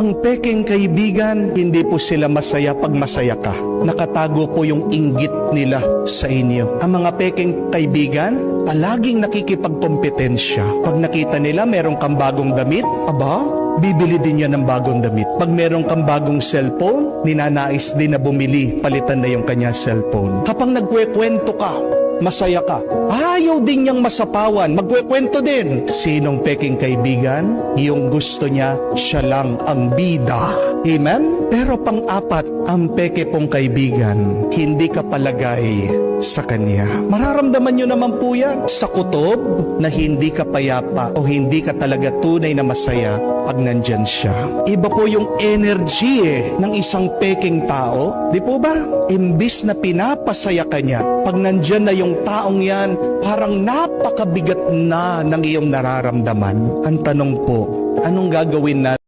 Ang pekeng kaibigan, hindi po sila masaya pag masaya ka. Nakatago po yung inggit nila sa inyo. Ang mga pekeng kaibigan, palaging nakikipagkompetensya. Pag nakita nila meron kang bagong damit, aba, bibili din yan ng bagong damit. Pag meron kang bagong cellphone, ninanais din na bumili, palitan na yung kanya cellphone. Kapag nagkwekwento ka, masaya ka, ayaw din niyang masapawan, magkwekwento din. Sinong peking kaibigan? Yung gusto niya, siya lang ang bida. Amen? Pero pang-apat, ang peke pong kaibigan, hindi ka palagay sa kanya. Mararamdaman nyo naman po yan sa kutob na hindi ka payapa o hindi ka talaga tunay na masaya pag nandyan siya. Iba po yung energy ng isang peking tao. Di po ba? Imbis na pinapasaya ka niya, pag nandyan na yung taong yan, parang napakabigat na ng iyong nararamdaman. Ang tanong po, anong gagawin natin?